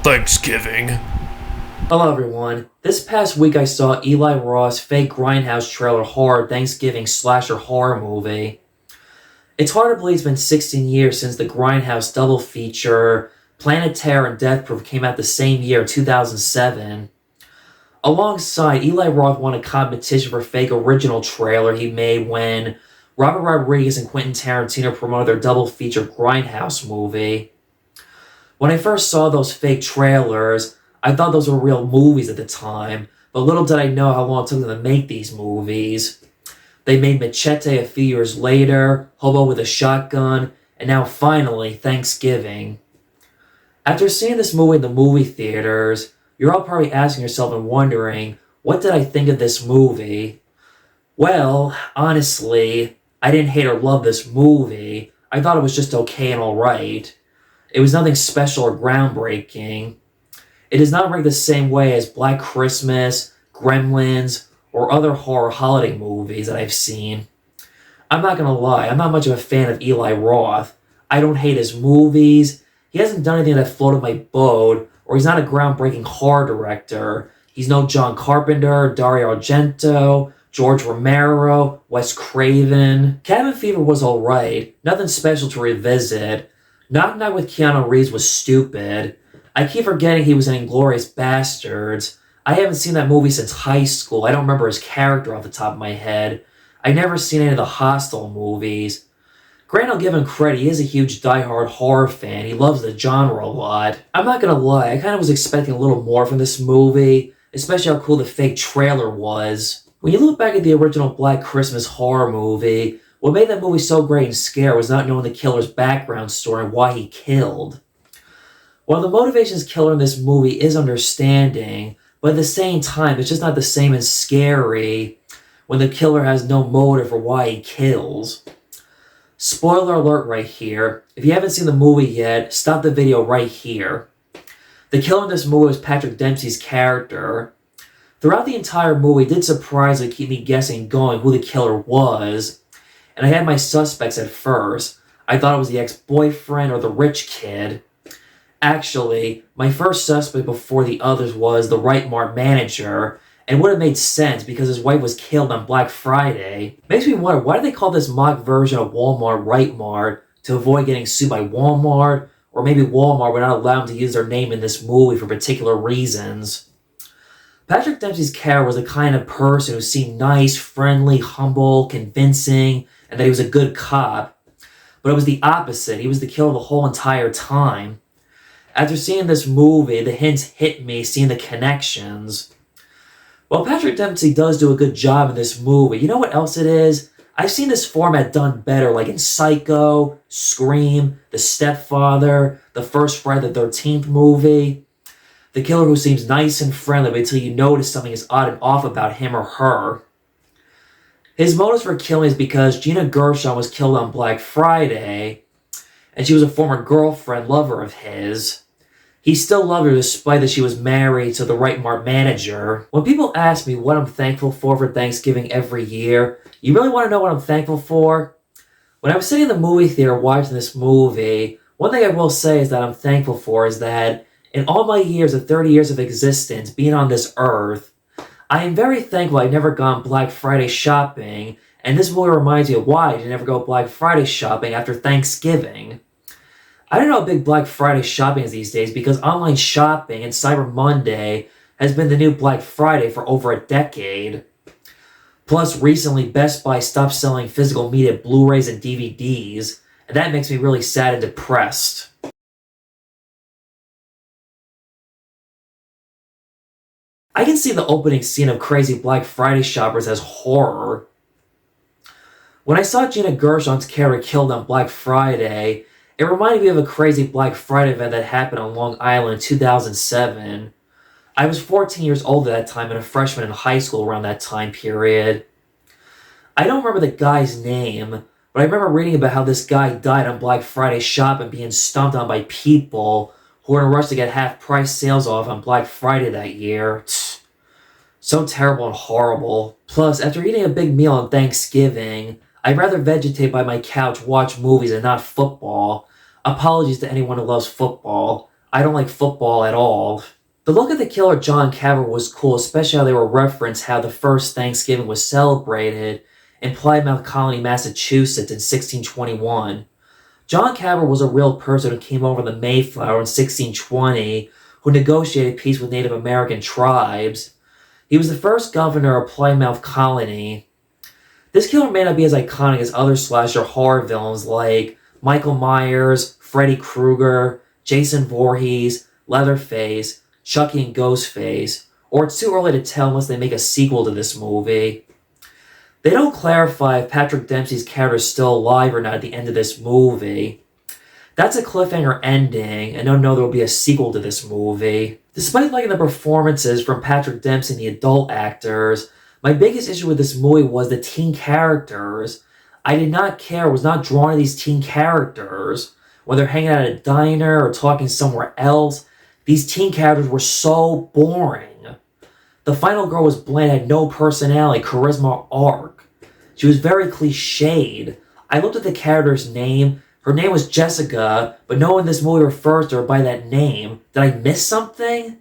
Thanksgiving. Hello everyone. This past week I saw Eli Roth's fake Grindhouse trailer horror Thanksgiving slasher horror movie. It's hard to believe it's been 16 years since the Grindhouse double feature Planet Terror and Death Proof came out the same year, 2007. Alongside, Eli Roth won a competition for fake original trailer he made when Robert Rodriguez and Quentin Tarantino promoted their double feature Grindhouse movie. When I first saw those fake trailers, I thought those were real movies at the time, but little did I know how long it took them to make these movies. They made Machete a few years later, Hobo with a Shotgun, and now finally, Thanksgiving. After seeing this movie in the movie theaters, you're all probably asking yourself and wondering, what did I think of this movie? Well, honestly, I didn't hate or love this movie. I thought it was just okay and alright. It was nothing special or groundbreaking. It is not ranked the same way as Black Christmas, Gremlins, or other horror holiday movies that I've seen. I'm not gonna lie, I'm not much of a fan of Eli Roth. I don't hate his movies. He hasn't done anything that floated my boat, or he's not a groundbreaking horror director. He's no John Carpenter, Dario Argento, George Romero, Wes Craven. Cabin Fever was alright, nothing special to revisit. Knock Knock with Keanu Reeves was stupid. I keep forgetting he was in Inglourious Bastards. I haven't seen that movie since high school. I don't remember his character off the top of my head. I've never seen any of the Hostel movies. Grant, I'll give him credit, he is a huge die-hard horror fan. He loves the genre a lot. I'm not gonna lie, I kind of was expecting a little more from this movie, especially how cool the fake trailer was. When you look back at the original Black Christmas horror movie, what made that movie so great and scary was not knowing the killer's background story and why he killed. While the motivations killer in this movie is understanding, but at the same time, it's just not the same as scary when the killer has no motive for why he kills. Spoiler alert right here. If you haven't seen the movie yet, stop the video right here. The killer in this movie was Patrick Dempsey's character. Throughout the entire movie, it did surprisingly keep me guessing and going who the killer was. And I had my suspects at first. I thought it was the ex-boyfriend or the rich kid. Actually, my first suspect before the others was the Right Mart manager, and it would have made sense because his wife was killed on Black Friday. Makes me wonder, why do they call this mock version of Walmart Right Mart to avoid getting sued by Walmart? Or maybe Walmart would not allow them to use their name in this movie for particular reasons. Patrick Dempsey's character was the kind of person who seemed nice, friendly, humble, convincing, and that he was a good cop. But it was the opposite. He was the killer the whole entire time. After seeing this movie, the hints hit me, seeing the connections. While Patrick Dempsey does do a good job in this movie, you know what else it is? I've seen this format done better, like in Psycho, Scream, The Stepfather, the first Friday the 13th movie. The killer who seems nice and friendly but until you notice something is odd and off about him or her. His motives for killing is because Gina Gershon was killed on Black Friday, and she was a former girlfriend, lover of his. He still loved her despite that she was married to the Right Mart manager. When people ask me what I'm thankful for Thanksgiving every year, you really want to know what I'm thankful for? When I was sitting in the movie theater watching this movie, one thing I will say is that I'm thankful for is that in all my years of 30 years of existence being on this earth, I am very thankful I've never gone Black Friday shopping, and this movie reminds me of why I did never go Black Friday shopping after Thanksgiving. I don't know how big Black Friday shopping is these days because online shopping and Cyber Monday has been the new Black Friday for over a decade. Plus, recently Best Buy stopped selling physical media Blu-rays and DVDs, and that makes me really sad and depressed. I can see the opening scene of crazy Black Friday shoppers as horror. When I saw Gina Gershon's character killed on Black Friday, it reminded me of a crazy Black Friday event that happened on Long Island in 2007. I was 14 years old at that time and a freshman in high school around that time period. I don't remember the guy's name, but I remember reading about how this guy died on Black Friday shopping being stomped on by people who were in a rush to get half-price sales off on Black Friday that year. So terrible and horrible. Plus, after eating a big meal on Thanksgiving, I'd rather vegetate by my couch, watch movies, and not football. Apologies to anyone who loves football. I don't like football at all. The look of the killer John Carver was cool, especially how they were referenced how the first Thanksgiving was celebrated in Plymouth Colony, Massachusetts in 1621. John Carver was a real person who came over the Mayflower in 1620, who negotiated peace with Native American tribes. He was the first governor of Plymouth Colony. This killer may not be as iconic as other slasher horror villains like Michael Myers, Freddy Krueger, Jason Voorhees, Leatherface, Chucky and Ghostface, or it's too early to tell unless they make a sequel to this movie. They don't clarify if Patrick Dempsey's character is still alive or not at the end of this movie. That's a cliffhanger ending, and don't know there will be a sequel to this movie. Despite liking the performances from Patrick Dempsey and the adult actors, my biggest issue with this movie was the teen characters. I did not care, was not drawn to these teen characters. When they're hanging out at a diner or talking somewhere else, these teen characters were so boring. The final girl was bland, had no personality, charisma, or arc. She was very cliched. I looked at the character's name. Her name was Jessica, but no one in this movie refers to her by that name. Did I miss something?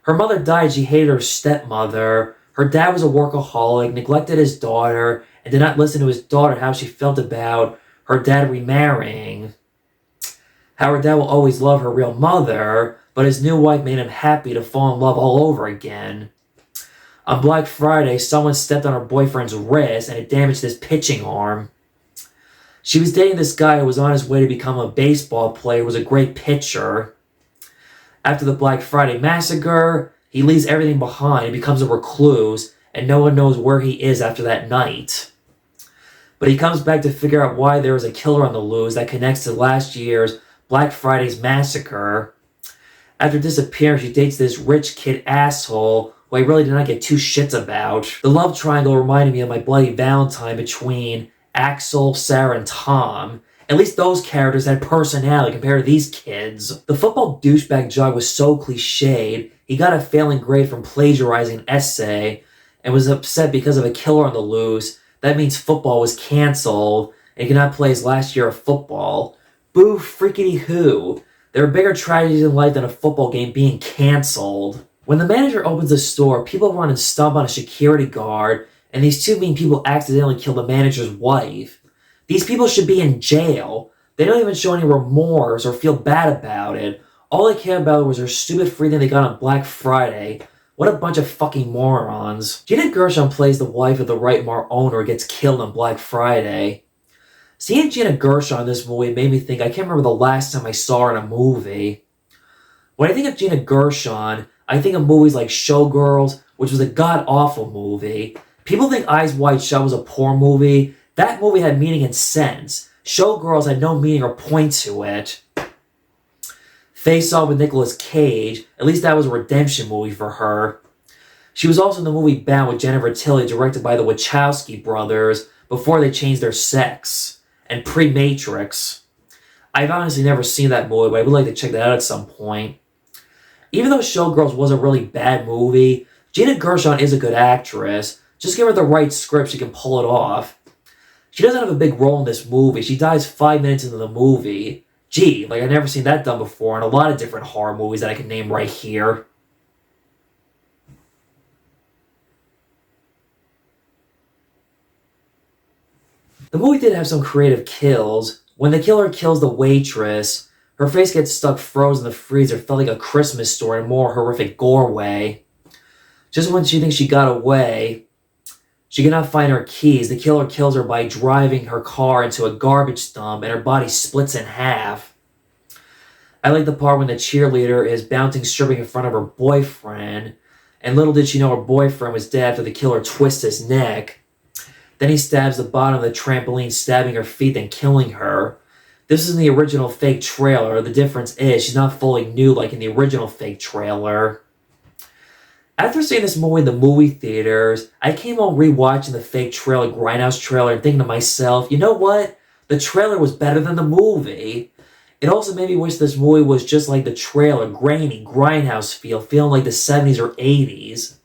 Her mother died. She hated her stepmother. Her dad was a workaholic, neglected his daughter, and did not listen to his daughter how she felt about her dad remarrying. How her dad will always love her real mother, but his new wife made him happy to fall in love all over again. On Black Friday, someone stepped on her boyfriend's wrist and it damaged his pitching arm. She was dating this guy who was on his way to become a baseball player, was a great pitcher. After the Black Friday massacre, he leaves everything behind, he becomes a recluse, and no one knows where he is after that night. But he comes back to figure out why there is a killer on the loose that connects to last year's Black Friday's massacre. After disappearing, she dates this rich kid asshole who I really did not get two shits about. The love triangle reminded me of my Bloody Valentine between Axel, Sarah, and Tom. At least those characters had personality compared to these kids. The football douchebag jock was so cliched, he got a failing grade from plagiarizing an essay and was upset because of a killer on the loose. That means football was cancelled and he could not play his last year of football. Boo freakity hoo. There are bigger tragedies in life than a football game being cancelled. When the manager opens the store, people run and stomp on a security guard, and these two mean people accidentally kill the manager's wife. These people should be in jail. They don't even show any remorse or feel bad about it. All they care about was their stupid free thing they got on Black Friday. What a bunch of fucking morons. Gina Gershon plays the wife of the Right Mar owner who gets killed on Black Friday. Seeing Gina Gershon in this movie made me think I can't remember the last time I saw her in a movie. When I think of Gina Gershon, I think of movies like Showgirls, which was a god-awful movie. People think Eyes Wide Shut was a poor movie. That movie had meaning and sense. Showgirls had no meaning or point to it. Face Off with Nicolas Cage, at least that was a redemption movie for her. She was also in the movie Bound with Jennifer Tilly, directed by the Wachowski brothers, before they changed their sex, and pre-Matrix. I've honestly never seen that movie, but I would like to check that out at some point. Even though Showgirls was a really bad movie, Gina Gershon is a good actress. Just give her the right script, she can pull it off. She doesn't have a big role in this movie. She dies 5 minutes into the movie. Gee, like I've never seen that done before in a lot of different horror movies that I can name right here. The movie did have some creative kills. When the killer kills the waitress, her face gets stuck frozen in the freezer, felt like a Christmas story in a more horrific gore way. Just when she thinks she got away, she cannot find her keys. The killer kills her by driving her car into a garbage dump and her body splits in half. I like the part when the cheerleader is bouncing stripping in front of her boyfriend, and little did she know her boyfriend was dead after the killer twists his neck. Then he stabs the bottom of the trampoline, stabbing her feet, then killing her. This is in the original fake trailer. The difference is she's not fully nude like in the original fake trailer. After seeing this movie in the movie theaters, I came home rewatching the fake trailer, Grindhouse trailer, and thinking to myself, you know what? The trailer was better than the movie. It also made me wish this movie was just like the trailer, grainy, Grindhouse feel, feeling like the 70s or 80s.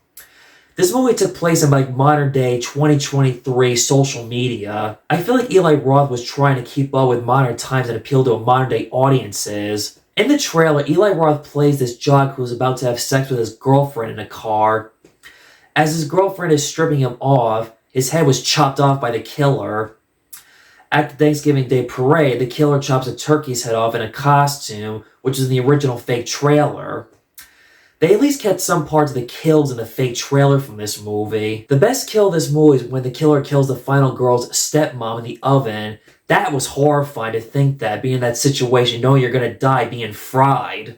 This movie took place in like modern day 2023 social media. I feel like Eli Roth was trying to keep up with modern times and appeal to modern day audiences. In the trailer, Eli Roth plays this jock who's about to have sex with his girlfriend in a car. As his girlfriend is stripping him off, his head was chopped off by the killer. At the Thanksgiving Day parade, the killer chops a turkey's head off in a costume, which is in the original fake trailer. They at least kept some parts of the kills in the fake trailer from this movie. The best kill of this movie is when the killer kills the final girl's stepmom in the oven. That was horrifying to think that, being in that situation, knowing you're gonna die being fried.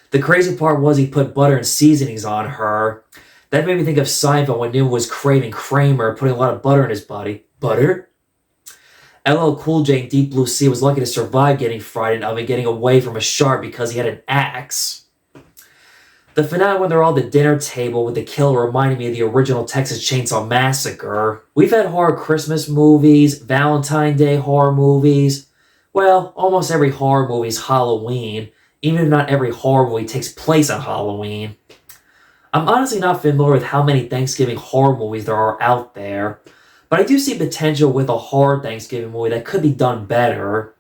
The crazy part was he put butter and seasonings on her. That made me think of Seinfeld when Newman was craving Kramer, putting a lot of butter in his body. Butter? LL Cool J in Deep Blue Sea was lucky to survive getting fried in an oven, getting away from a shark because he had an axe. The finale when they're all at the dinner table with the killer reminded me of the original Texas Chainsaw Massacre. We've had horror Christmas movies, Valentine's Day horror movies. Well, almost every horror movie is Halloween, even if not every horror movie takes place on Halloween. I'm honestly not familiar with how many Thanksgiving horror movies there are out there, but I do see potential with a horror Thanksgiving movie that could be done better.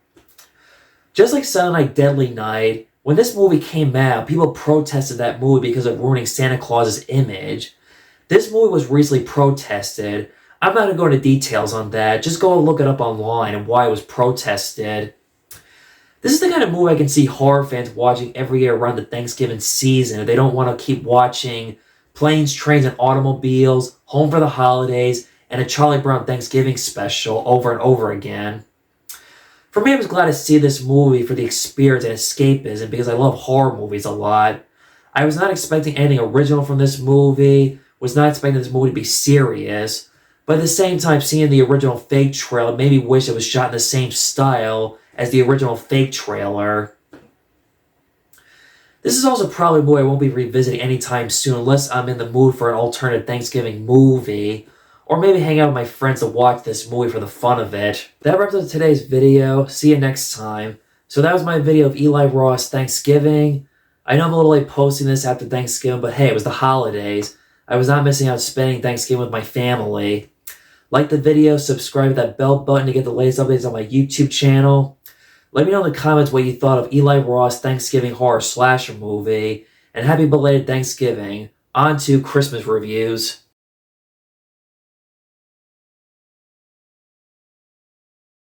Just like Silent Night, Deadly Night, when this movie came out, people protested that movie because of ruining Santa Claus's image. This movie was recently protested. I'm not going to go into details on that. Just go and look it up online and why it was protested. This is the kind of movie I can see horror fans watching every year around the Thanksgiving season if they don't want to keep watching Planes, Trains, and Automobiles, Home for the Holidays, and a Charlie Brown Thanksgiving special over and over again. For me, I was glad to see this movie for the experience and escapism because I love horror movies a lot. I was not expecting anything original from this movie, was not expecting this movie to be serious, but at the same time, seeing the original fake trailer made me wish it was shot in the same style as the original fake trailer. This is also probably a movie I won't be revisiting anytime soon unless I'm in the mood for an alternative Thanksgiving movie, or maybe hang out with my friends to watch this movie for the fun of it. That wraps up today's video. See you next time. So that was my video of Eli Roth's Thanksgiving. I know I'm a little late posting this after Thanksgiving, but hey, it was the holidays. I was not missing out spending Thanksgiving with my family. Like the video, subscribe to that bell button to get the latest updates on my YouTube channel. Let me know in the comments what you thought of Eli Roth's Thanksgiving horror slasher movie. And happy belated Thanksgiving. On to Christmas reviews.